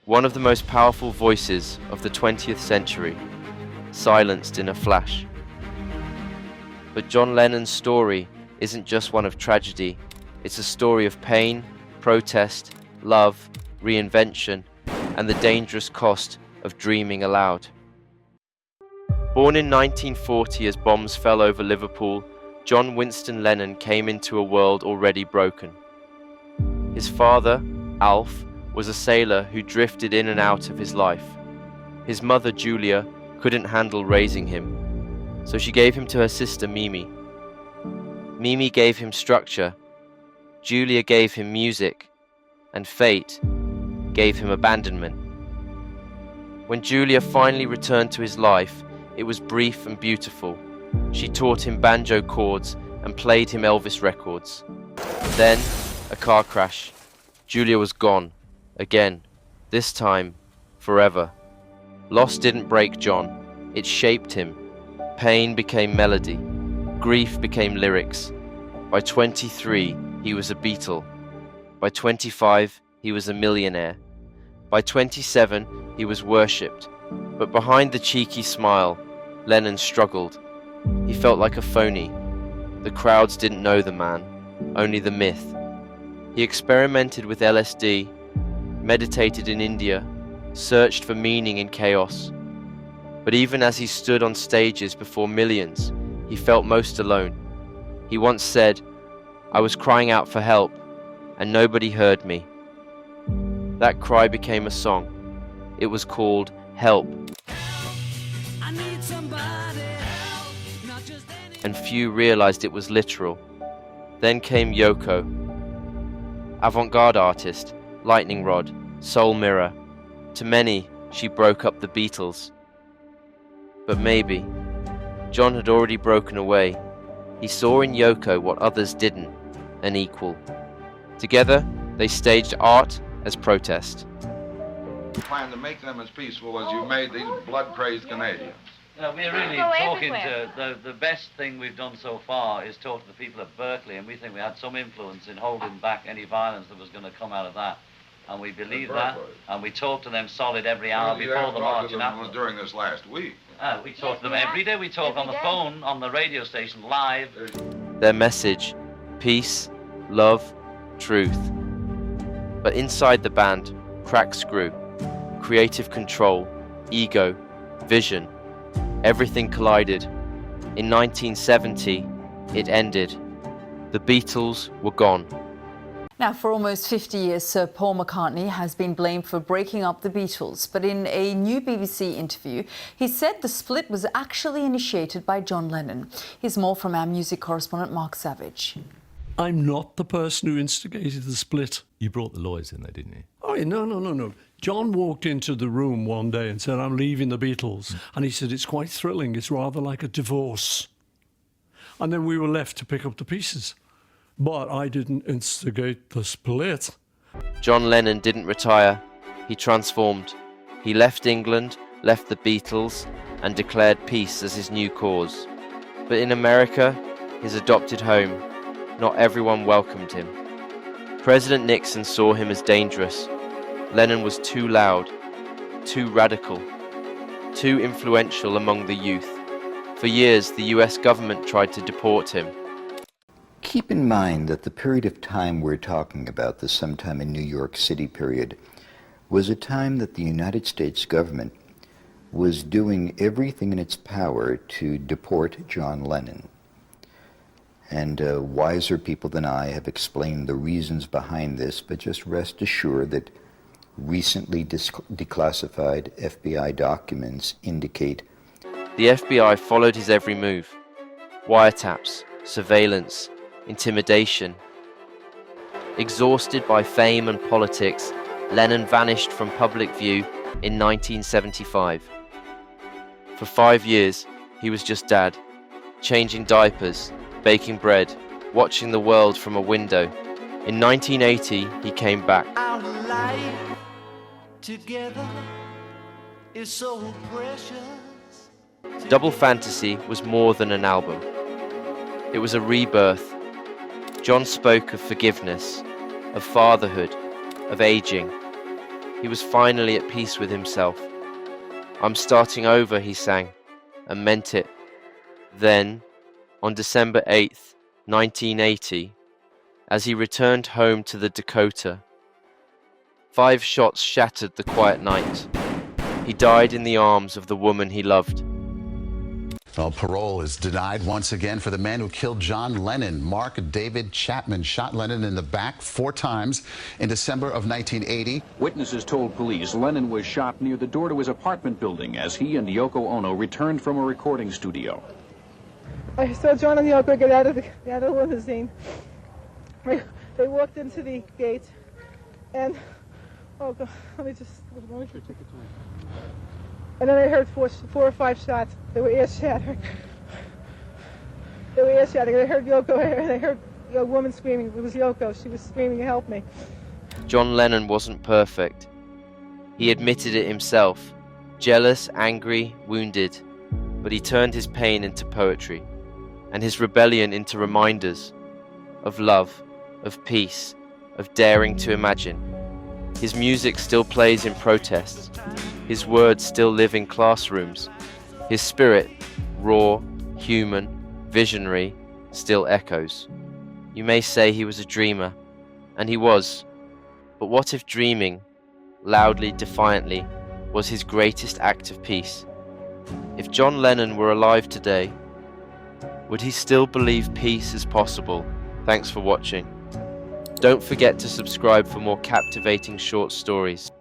One of the most powerful voices of the 20th century, silenced in a flash. But John Lennon's story isn't just one of tragedy, it's a story of pain, protest, love, reinvention, and the dangerous cost of dreaming aloud. Born in 1940 as bombs fell over Liverpool, John Winston Lennon came into a world already broken. His father, Alf, was a sailor who drifted in and out of his life. His mother, Julia, couldn't handle raising him, so she gave him to her sister, Mimi. Mimi gave him structure, Julia gave him music, and fate gave him abandonment. When Julia finally returned to his life, it was brief and beautiful. She taught him banjo chords and played him Elvis records. Then, a car crash. Julia was gone. Again. This time, forever. Loss didn't break John. It shaped him. Pain became melody. Grief became lyrics. By 23, he was a Beatle. By 25, he was a millionaire. By 27, he was worshipped. But behind the cheeky smile, Lennon struggled. He felt like a phony. The crowds didn't know the man, only the myth. He experimented with LSD, meditated in India, searched for meaning in chaos. But even as he stood on stages before millions, he felt most alone. He once said, "I was crying out for help, and nobody heard me." That cry became a song. It was called Help. And few realized it was literal. Then came Yoko, avant-garde artist, lightning rod, soul mirror. To many, she broke up the Beatles. But maybe, John had already broken away. He saw in Yoko what others didn't, an equal. Together, they staged art as protest. Plan to make them as peaceful as you made these blood-crazed Canadians. No, we're really talking to the best thing we've done so far is talk to the people of Berkeley, and we think we had some influence in holding back any violence that was going to come out of that. And we believe that, and we talk to them solid every hour before the march and after. During this last week. We talk to them every day. We talk on the phone, on the radio station, live. Their message, peace, love, truth. But inside the band, cracks grew. Creative control, ego, vision. Everything collided. In 1970, it ended. The Beatles were gone. Now, for almost 50 years, Sir Paul McCartney has been blamed for breaking up the Beatles. But in a new BBC interview, he said the split was actually initiated by John Lennon. Here's more from our music correspondent, Mark Savage. I'm not the person who instigated the split. You brought the lawyers in there, didn't you? Oh, no. John walked into the room one day and said, "I'm leaving the Beatles." And he said, "It's quite thrilling. It's rather like a divorce." And then we were left to pick up the pieces. But I didn't instigate the split. John Lennon didn't retire. He transformed. He left England, left the Beatles, and declared peace as his new cause. But in America, his adopted home, not everyone welcomed him. President Nixon saw him as dangerous. Lennon was too loud, too radical, too influential among the youth. For years, the US government tried to deport him. Keep in mind that the period of time we're talking about, the sometime in New York City period, was a time that the United States government was doing everything in its power to deport John Lennon. And wiser people than I have explained the reasons behind this, but just rest assured that recently declassified FBI documents indicate the FBI followed his every move. Wiretaps, surveillance, intimidation. Exhausted by fame and politics, Lennon vanished from public view in 1975. For 5 years, he was just Dad, changing diapers, baking bread, watching the world from a window. In 1980, he came back. Our life together is so precious. Double Fantasy was more than an album. It was a rebirth. John spoke of forgiveness, of fatherhood, of aging. He was finally at peace with himself. "I'm starting over," he sang, and meant it. Then, on December 8th, 1980, as he returned home to the Dakota, 5 shots shattered the quiet night. He died in the arms of the woman he loved. Well, parole is denied once again for the man who killed John Lennon. Mark David Chapman shot Lennon in the back 4 times in December of 1980. Witnesses told police Lennon was shot near the door to his apartment building as he and Yoko Ono returned from a recording studio. I saw John and Yoko get out of the limousine. They walked into the gate, and oh God, let me take your time. And then I heard 4 or 5 shots. They were ear shattering. I heard Yoko, and I heard a woman screaming. It was Yoko. She was screaming, "Help me." John Lennon wasn't perfect. He admitted it himself. Jealous, angry, wounded. But he turned his pain into poetry, and his rebellion into reminders of love, of peace, of daring to imagine. His music still plays in protests. His words still live in classrooms. His spirit, raw, human, visionary, still echoes. You may say he was a dreamer, and he was. But what if dreaming, loudly, defiantly, was his greatest act of peace? If John Lennon were alive today, would he still believe peace is possible? Thanks for watching. Don't forget to subscribe for more captivating short stories.